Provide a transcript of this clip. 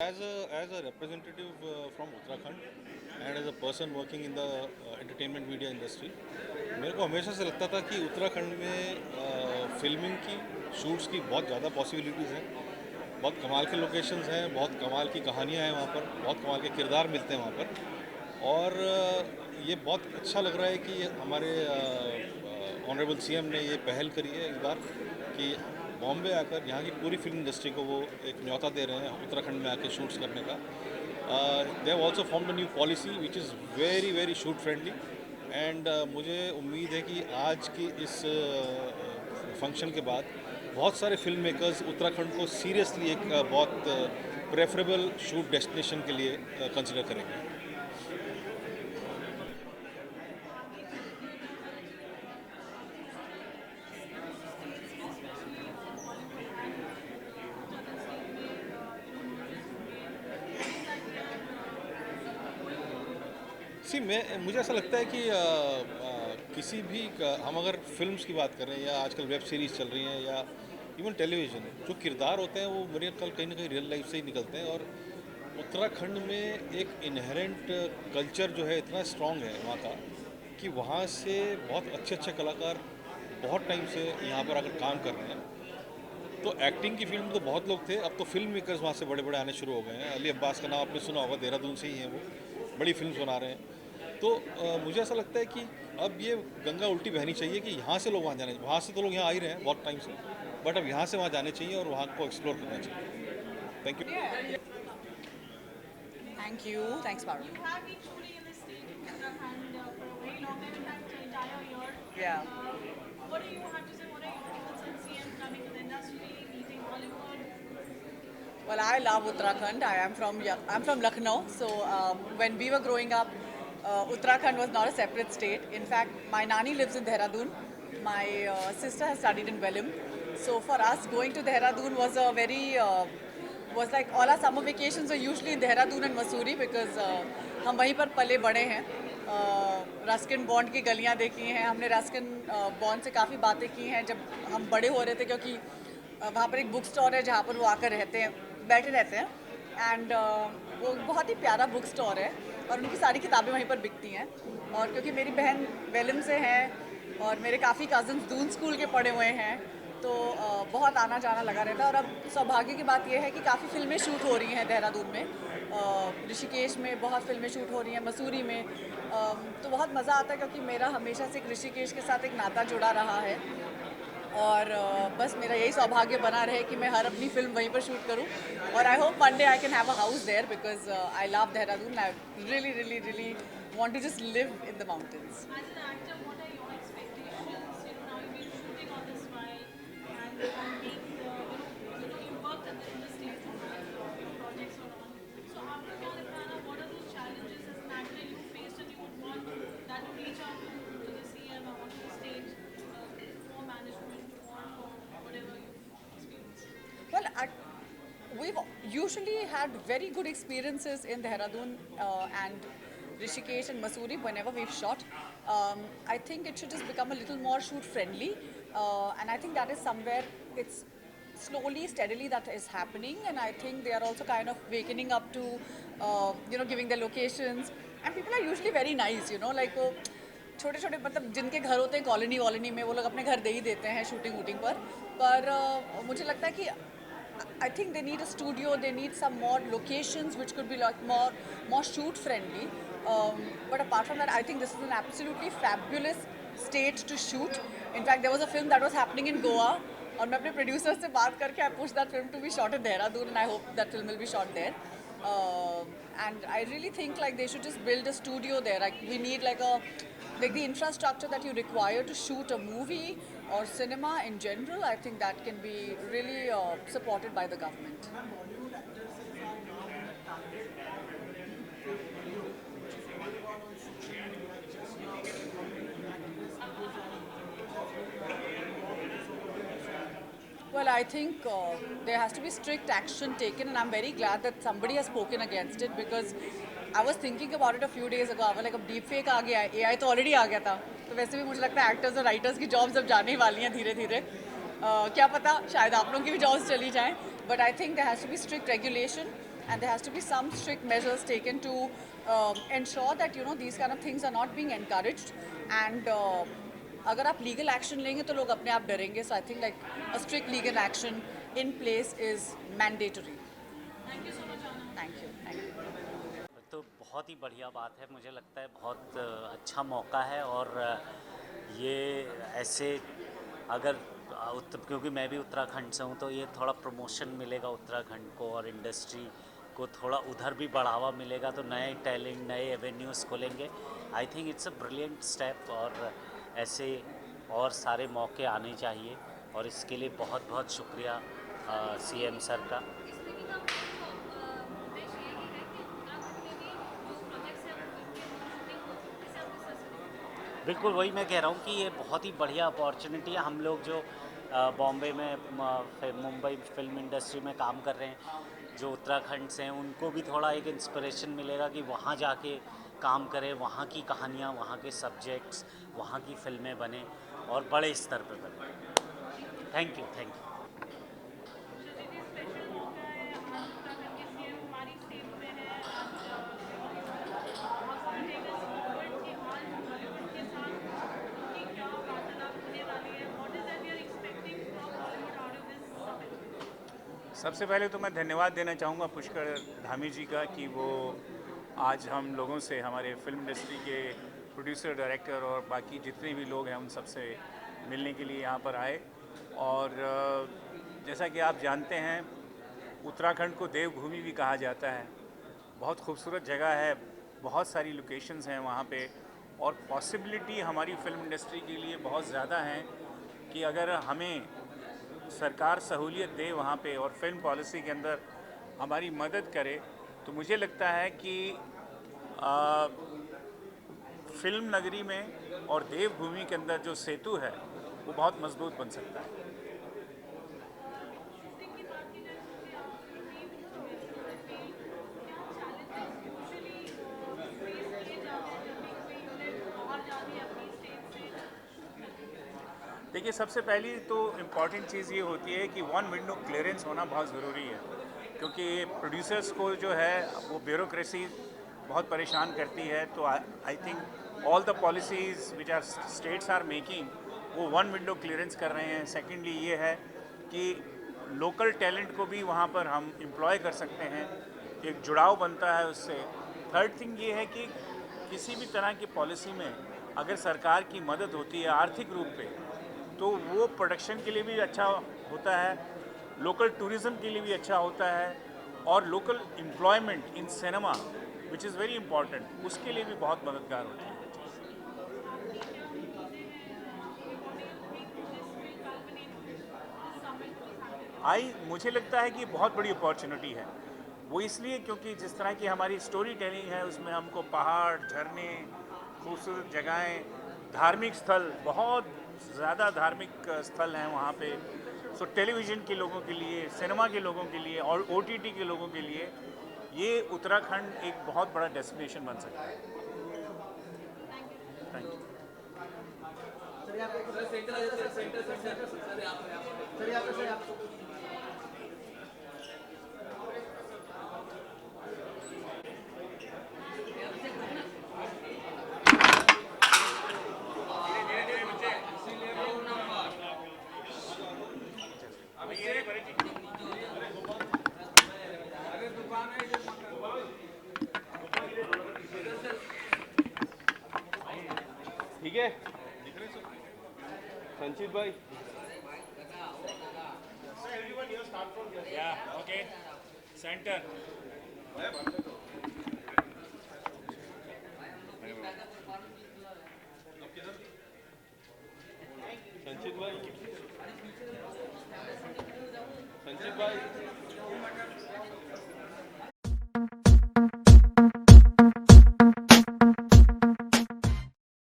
as a representative from Uttarakhand and as a person working in the entertainment media industry, मेरे को हमेशा से लगता था कि उत्तराखंड में फिल्मिंग की शूट्स की बहुत ज़्यादा पॉसिबिलिटीज़ हैं, बहुत कमाल के लोकेशंस हैं, बहुत कमाल की कहानियाँ हैं वहाँ पर, बहुत कमाल के किरदार मिलते हैं वहाँ पर। और ये बहुत अच्छा लग रहा है कि हमारे ऑनरेबल सीएम ने ये पहल करी है इस बार कि बॉम्बे आकर यहाँ की पूरी फिल्म इंडस्ट्री को वो एक न्योता दे रहे हैं उत्तराखंड में आके शूट्स करने का। They have also formed a new policy which is very very shoot friendly and मुझे उम्मीद है कि आज की इस फंक्शन के बाद बहुत सारे फिल्म मेकर्स उत्तराखंड को सीरियसली एक बहुत प्रेफरेबल शूट डेस्टिनेशन के लिए कंसिडर करेंगे। सी मैं मुझे ऐसा लगता है कि किसी भी हम अगर फिल्म्स की बात कर रहे हैं या आजकल वेब सीरीज़ चल रही हैं या इवन टेलीविज़न, जो किरदार होते हैं वो मेरे ख्याल कहीं ना कहीं रियल लाइफ से ही निकलते हैं। और उत्तराखंड में एक इनहेरेंट कल्चर जो है इतना स्ट्रॉन्ग है वहाँ का कि वहाँ से बहुत अच्छे अच्छे कलाकार बहुत टाइम से यहाँ पर आकर काम कर रहे हैं। तो एक्टिंग की फील्ड में तो बहुत लोग थे, अब तो फिल्म मेकर्स वहाँ से बड़े बड़े आने शुरू हो गए हैं। अली अब्बास का नाम आपने सुना होगा, देहरादून से ही हैं वो, बड़ी फिल्म बना रहे हैं। तो मुझे ऐसा लगता है कि अब ये गंगा उल्टी बहनी चाहिए कि यहाँ से लोग वहाँ जाने, वहाँ से तो लोग यहाँ आ ही रहे हैं बहुत टाइम से, बट अब यहाँ से वहाँ जाने चाहिए और वहाँ को एक्सप्लोर करना चाहिए। Thank you. Thank you. Thanks, Parul. You have been shooting in the state in Uttarakhand for a very long time, in fact, the entire year. Yeah. What do you have to say? What are your thoughts on CM coming to the industry, meeting Hollywood? Well, I love Uttarakhand. I'm from Lucknow. So when we were growing up, Uttarakhand was not a separate state. In fact, my nani lives in Dehradun. My sister has studied in Wellim. So for us, going to Dehradun was a very was like all our summer vacations were usually in Dehradun and Mussoorie because हम वहीं पर पले बड़े हैं। Ruskin bond की गलियाँ देखी हैं हमने, रस्किन बॉन्ड से काफ़ी बातें की हैं जब हम बड़े हो रहे थे, क्योंकि वहाँ पर एक बुक स्टोर है जहाँ पर वो आकर रहते हैं, बैठे रहते हैं। एंड वो बहुत ही प्यारा बुक स्टोर है और उनकी सारी किताबें वहीं पर बिकती हैं। और क्योंकि मेरी बहन वेलम से है और मेरे काफ़ी कज़न्स दून स्कूल के पढ़े हुए हैं, तो बहुत आना जाना लगा रहता है। और अब सौभाग्य की बात यह है कि काफ़ी फिल्में शूट हो रही हैं देहरादून में, ऋषिकेश में बहुत फिल्में शूट हो रही हैं, मसूरी में। तो बहुत मज़ा आता है क्योंकि मेरा हमेशा से एक ऋषिकेश के साथ एक नाता जुड़ा रहा है और बस मेरा यही सौभाग्य बना रहे कि मैं हर अपनी फिल्म वहीं पर शूट करूं। और I hope one day I can have a house there because I love Dehradun. I really really really want to just live in the mountains. As an actor, what are your expectations? Now you've been shooting all this while, and being you worked in the states and your projects were on. So after Calipana, what are those challenges as an actor you faced, and you would want that to reach out to the CM or to the state for management or for whatever you've experienced? Well, we've usually had very good experiences in Dehradun and Rishikesh and Mussoorie whenever we've shot. I think it should just become a little more shoot friendly, and I think that is somewhere it's slowly, steadily that is happening. And I think they are also kind of wakening up to, giving their locations. And people are usually very nice, like वो छोटे छोटे मतलब जिनके घर होते हैं colony वॉलोनी में, वो लोग अपने घर दे ही देते हैं शूटिंग वूटिंग पर मुझे लगता है कि I think they need a studio, they need some more locations which could be like more shoot friendly. But apart from that, I think this is an absolutely fabulous state to shoot. In fact, there was a film that was happening in Goa और मैं अपने producer से बात करके I pushed that film to be shot in Dehradun and I hope that film will be shot there. And I really think like they should just build a studio there. Like we need like the infrastructure that you require to shoot a movie or cinema in general. I think that can be really supported by the government. Well, I think there has to be strict action taken, and I'm very glad that somebody has spoken against it because I was thinking about it a few days ago. I was like, अब deep fake आ गया है, AI तो already आ गया था, तो वैसे भी मुझे लगता है एक्टर्स और राइटर्स की जॉब्स अब जाने ही वाली हैं धीरे धीरे। क्या पता शायद आप लोगों की भी जॉब्स चली जाएं, but I think there has to be strict regulation and there has to be some strict measures taken to ensure that these kind of things are not being encouraged. And अगर आप legal action लेंगे तो लोग अपने आप डरेंगे. So I think like a strict legal action in place is mandatory. Thank you. तो बहुत ही बढ़िया बात है, मुझे लगता है बहुत अच्छा मौका है। और ये ऐसे अगर क्योंकि मैं भी उत्तराखंड से हूँ, तो ये थोड़ा प्रमोशन मिलेगा उत्तराखंड को और इंडस्ट्री को थोड़ा उधर भी बढ़ावा मिलेगा, तो नए टैलेंट, नए एवेन्यूज़ खुलेंगे। I think it's a brilliant step और ऐसे और सारे मौके आने चाहिए और इसके लिए बहुत बहुत शुक्रिया सीएम सर का। बिल्कुल वही मैं कह रहा हूँ कि ये बहुत ही बढ़िया अपॉर्चुनिटी है। हम लोग जो बॉम्बे में, मुंबई फिल्म इंडस्ट्री में काम कर रहे हैं, जो उत्तराखंड से हैं, उनको भी थोड़ा एक इंस्पिरेशन मिलेगा कि वहाँ जाके काम करें, वहाँ की कहानियाँ, वहाँ के सब्जेक्ट्स, वहाँ की फिल्में बने और बड़े स्तर पर बने। Thank you, thank you. सबसे पहले तो मैं धन्यवाद देना चाहूँगा पुष्कर धामी जी का कि वो आज हम लोगों से, हमारे फिल्म इंडस्ट्री के प्रोड्यूसर, डायरेक्टर और बाकी जितने भी लोग हैं उन सबसे मिलने के लिए यहाँ पर आए। और जैसा कि आप जानते हैं, उत्तराखंड को देवभूमि भी कहा जाता है। बहुत खूबसूरत जगह है, बहुत सारी लोकेशंस हैं वहाँ पे और पॉसिबिलिटी हमारी फिल्म इंडस्ट्री के लिए बहुत ज़्यादा हैं कि अगर हमें सरकार सहूलियत दे वहाँ पे और फिल्म पॉलिसी के अंदर हमारी मदद करे, तो मुझे लगता है कि फिल्म नगरी में और देवभूमि के अंदर जो सेतु है वो बहुत मजबूत बन सकता है। देखिए, सबसे पहली तो इम्पॉर्टेंट चीज़ ये होती है कि वन विंडो क्लियरेंस होना बहुत ज़रूरी है, क्योंकि प्रोड्यूसर्स को जो है वो ब्यूरोक्रेसी बहुत परेशान करती है। तो I think all the policies which are states are making, वो वन विंडो क्लियरेंस कर रहे हैं। सेकेंडली ये है कि लोकल टैलेंट को भी वहाँ पर हम एम्प्लॉय कर सकते हैं, एक जुड़ाव बनता है उससे। थर्ड थिंग ये है कि किसी भी तरह की पॉलिसी में अगर सरकार की मदद होती है आर्थिक रूप पे, तो वो प्रोडक्शन के लिए भी अच्छा होता है, लोकल टूरिज़्म के लिए भी अच्छा होता है और local employment in cinema which is very important, उसके लिए भी बहुत मददगार होती है। मुझे लगता है कि बहुत बड़ी अपॉर्चुनिटी है। वो इसलिए क्योंकि जिस तरह की हमारी स्टोरी टेलिंग है, उसमें हमको पहाड़, झरने, खूबसूरत जगहें, धार्मिक स्थल, बहुत ज़्यादा धार्मिक स्थल हैं वहाँ पे। सो टेलीविज़न के लोगों के लिए, सिनेमा के लोगों के लिए और OTT के लोगों के लिए ये उत्तराखंड एक बहुत बड़ा डेस्टिनेशन बन सकता है। Thank you. ठीक है, संचित भाई। Okay, centre. संचित भाई, संचित भाई।